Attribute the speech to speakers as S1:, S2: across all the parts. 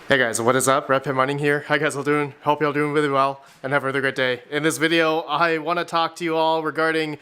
S1: Hey guys, what is up? Red Panda Mining here. How you guys all doing? Hope y'all doing really well and have a really great day. In this video, I want to talk to you all regarding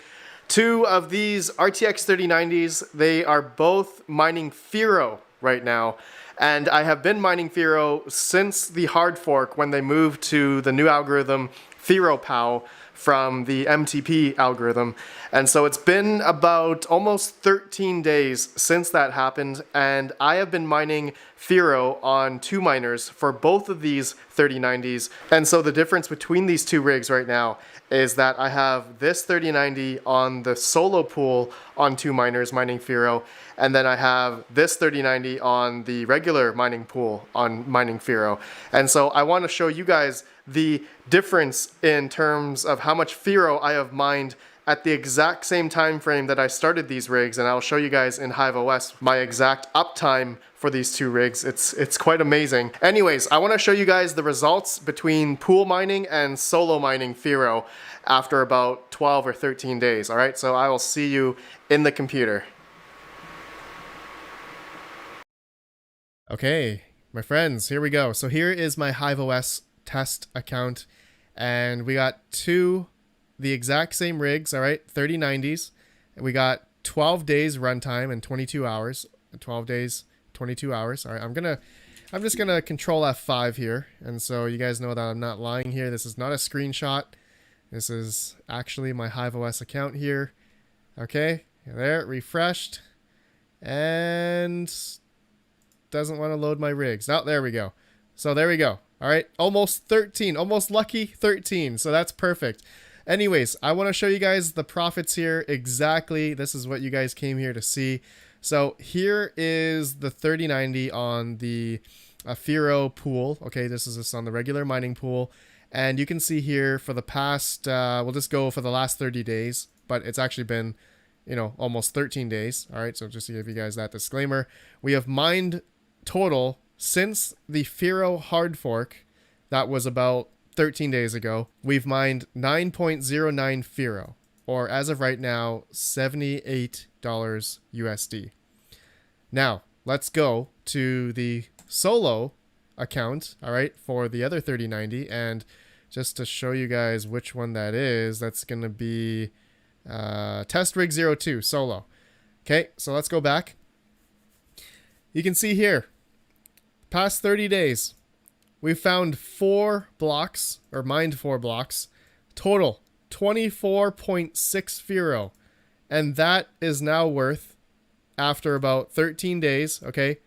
S1: two of these RTX 3090s. They are both mining Firo right now. And I have been mining Firo since the hard fork when they moved to the new algorithm Firo POW from the MTP algorithm. And so it's been about almost 13 days since that happened, and I have been mining Firo on two miners for both of these 3090s. And so the difference between these two rigs right now is that I have this 3090 on the solo pool on two miners mining Firo, and then I have this 3090 on the regular mining pool on mining Firo. And so I want to show you guys the difference in terms of how much Firo I have mined at the exact same time frame that I started these rigs, and I'll show you guys in HiveOS my exact uptime for these two rigs. It's quite amazing. Anyways, I want to show you guys the results between pool mining and solo mining Firo after about 12 or 13 days. All right, so I will see you in the computer. Okay, my friends, here we go. So here is my HiveOS test account, and we got the exact same rigs, all right, 3090s. We got 12 days runtime and 22 hours. 12 days, 22 hours. All right, I'm just gonna control F5 here, and so you guys know that I'm not lying here. This is not a screenshot. This is actually my HiveOS account here. Okay, there, refreshed, and doesn't want to load my rigs. Oh, there we go. So there we go. All right, almost 13, almost lucky 13. So that's perfect. Anyways, I want to show you guys the profits here exactly. This is what you guys came here to see. So here is the 3090 on the Firo pool. Okay, this is just on the regular mining pool. And you can see here for the past, we'll just go for the last 30 days, but it's actually been, you know, almost 13 days. All right, so just to give you guys that disclaimer, we have mined total since the Firo hard fork, that was about 13 days ago, we've mined 9.09 Firo, or as of right now, $78 USD. Now, let's go to the solo account, all right, for the other 3090, and just to show you guys which one that is, that's going to be test rig 02 solo. Okay, so let's go back. You can see here, past 30 days, we've found 4 blocks, or mined 4 blocks, total 24.6 Firo, and that is now worth, after about 13 days, okay,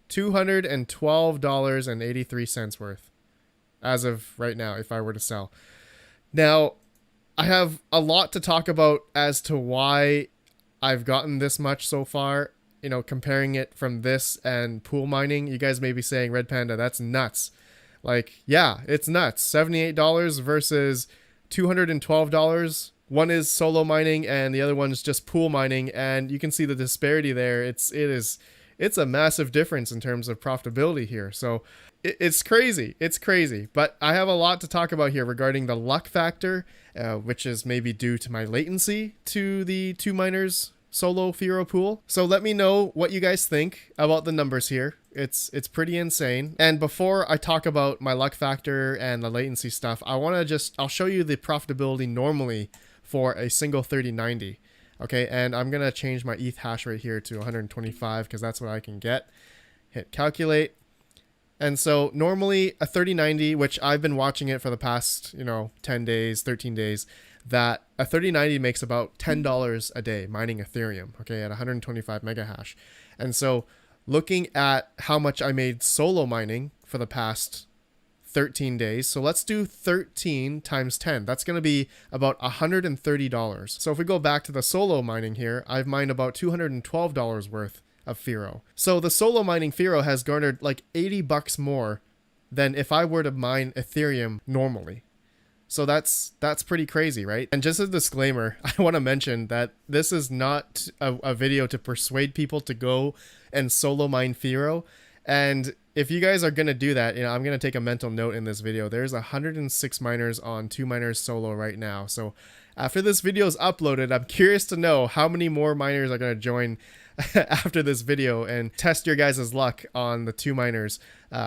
S1: $212.83 worth, as of right now, if I were to sell. Now, I have a lot to talk about as to why I've gotten this much so far. You know, comparing it from this and pool mining, you guys may be saying, Red Panda, that's nuts. Like, yeah, it's nuts. $78 versus $212. One is solo mining and the other one is just pool mining, and you can see the disparity there. It's a massive difference in terms of profitability here. So it's crazy. It's crazy. But I have a lot to talk about here regarding the luck factor, which is maybe due to my latency to the two miners solo Firo pool. So let me know what you guys think about the numbers here. It's pretty insane. And before I talk about my luck factor and the latency stuff, I'll show you the profitability normally for a single 3090. Okay, and I'm gonna change my ETH hash rate here to 125 because that's what I can get. Hit calculate. And so normally a 3090, which I've been watching it for the past, 10 days, 13 days, that a 3090 makes about $10 a day mining Ethereum, okay, at 125 mega hash. And so looking at how much I made solo mining for the past 13 days, so let's do 13 times 10. That's going to be about $130. So if we go back to the solo mining here, I've mined about $212 worth of Firo. So the solo mining Firo has garnered like $80 more than if I were to mine Ethereum normally. So that's pretty crazy, right? And just as a disclaimer, I want to mention that this is not a video to persuade people to go and solo mine Firo. And if you guys are going to do that, I'm going to take a mental note in this video. There's 106 miners on 2Miners solo right now. So after this video is uploaded, I'm curious to know how many more miners are going to join after this video and test your guys' luck on the 2Miners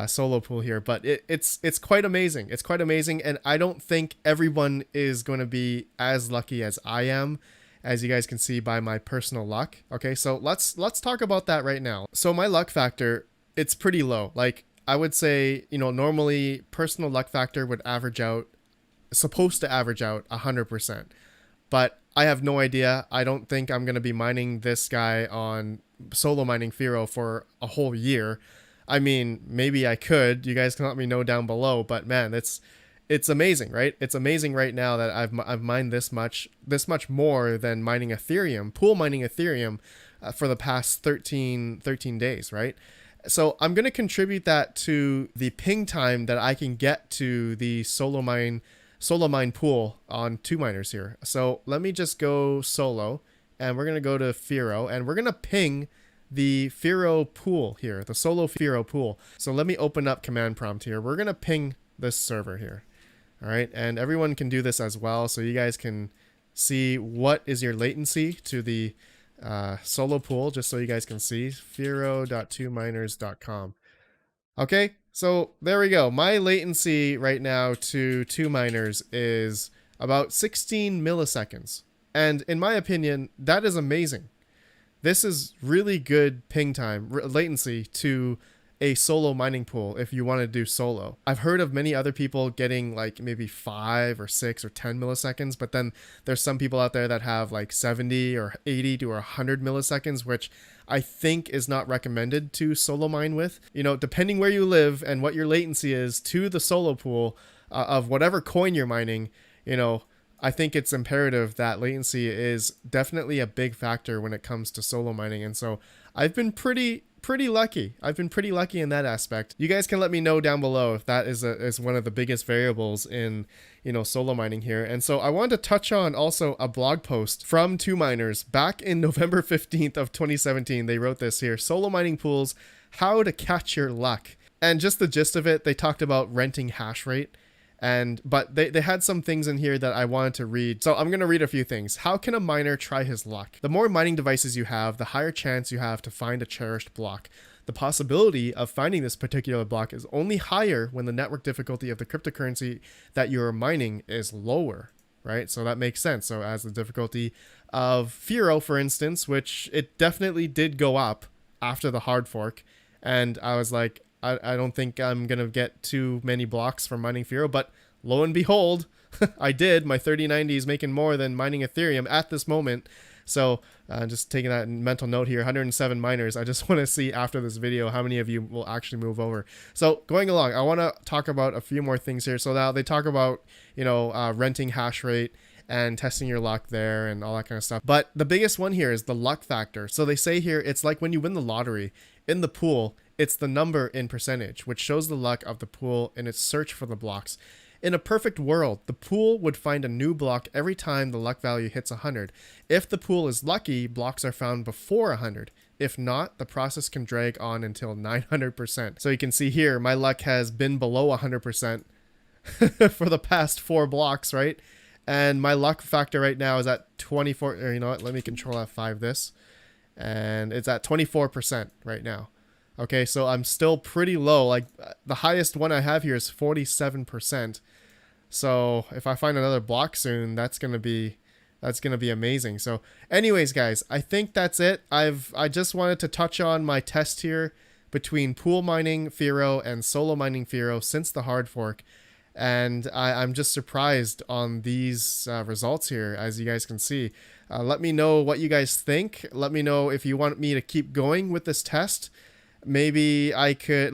S1: solo pool here. But it's quite amazing. It's quite amazing, and I don't think everyone is going to be as lucky as I am, as you guys can see by my personal luck. Okay, so let's talk about that right now. So my luck factor, it's pretty low. Like, I would say, normally personal luck factor would supposed to average out 100%, but I have no idea. I don't think I'm going to be mining this guy on solo mining Firo for a whole year. I mean, maybe I could. You guys can let me know down below, but man, it's amazing, right? It's amazing right now that I've mined this much more than mining Ethereum, pool mining Ethereum for the past 13 days, right? So I'm going to contribute that to the ping time that I can get to the solo mine pool on 2Miners here. So let me just go solo, and we're going to go to Firo, and we're going to ping the Firo pool here, the solo Firo pool. So let me open up command prompt here. We're going to ping this server here. All right. And everyone can do this as well. So you guys can see what is your latency to the solo pool, just so you guys can see firo.2miners.com. Okay. So there we go. My latency right now to 2Miners is about 16 milliseconds. And in my opinion, that is amazing. This is really good ping time, latency to a solo mining pool if you want to do solo. I've heard of many other people getting like maybe 5 or 6 or 10 milliseconds, but then there's some people out there that have like 70 or 80 to 100 milliseconds, which I think is not recommended to solo mine with. Depending where you live and what your latency is to the solo pool of whatever coin you're mining, I think it's imperative that latency is definitely a big factor when it comes to solo mining. And so I've been pretty lucky. I've been pretty lucky in that aspect. You guys can let me know down below if that is one of the biggest variables in, solo mining here. And so I wanted to touch on also a blog post from 2Miners back in November 15th of 2017. They wrote this here: solo mining pools, how to catch your luck. And just the gist of it, they talked about renting hash rate. But they had some things in here that I wanted to read. So I'm going to read a few things. How can a miner try his luck? The more mining devices you have, the higher chance you have to find a cherished block. The possibility of finding this particular block is only higher when the network difficulty of the cryptocurrency that you're mining is lower, right? So that makes sense. So as the difficulty of Firo, for instance, which it definitely did go up after the hard fork. And I was like, I don't think I'm going to get too many blocks from mining Firo, but lo and behold, I did. My 3090 is making more than mining Ethereum at this moment. So just taking that mental note here, 107 miners. I just want to see after this video how many of you will actually move over. So going along, I want to talk about a few more things here. So now they talk about, renting hash rate and testing your luck there and all that kind of stuff. But the biggest one here is the luck factor. So they say here, it's like when you win the lottery in the pool, it's the number in percentage, which shows the luck of the pool in its search for the blocks. In a perfect world, the pool would find a new block every time the luck value hits 100. If the pool is lucky, blocks are found before 100. If not, the process can drag on until 900%. So you can see here, my luck has been below 100% for the past 4 blocks, right? And my luck factor right now is at 24, or you know what, let me control F5 this. And it's at 24% right now. Okay, so I'm still pretty low. Like the highest one I have here is 47%. So if I find another block soon, that's gonna be amazing. So anyways, guys, I think that's it. I just wanted to touch on my test here between pool mining Firo and solo mining Firo since the hard fork. And I'm just surprised on these results here, as you guys can see. Let me know what you guys think. Let me know if you want me to keep going with this test. Maybe I could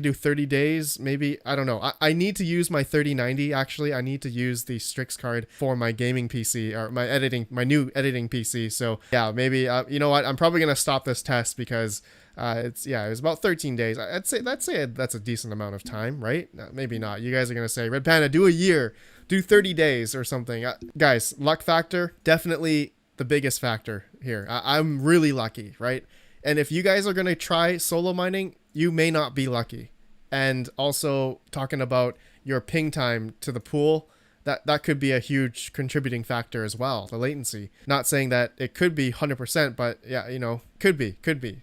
S1: do 30 days. Maybe, I don't know. I need to use my 3090. Actually, I need to use the Strix card for my gaming PC or my new editing PC. So yeah, maybe, you know what? I'm probably going to stop this test because it was about 13 days. I'd say that's a decent amount of time, right? Maybe not. You guys are going to say, Red Panda, do a year, do 30 days or something. Guys, luck factor, definitely the biggest factor here. I'm really lucky, right? And if you guys are going to try solo mining, you may not be lucky. And also talking about your ping time to the pool, that could be a huge contributing factor as well, the latency. Not saying that it could be 100%, but yeah, you know, could be.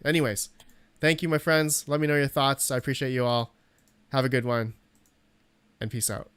S1: Anyways, thank you, my friends. Let me know your thoughts. I appreciate you all. Have a good one, and peace out.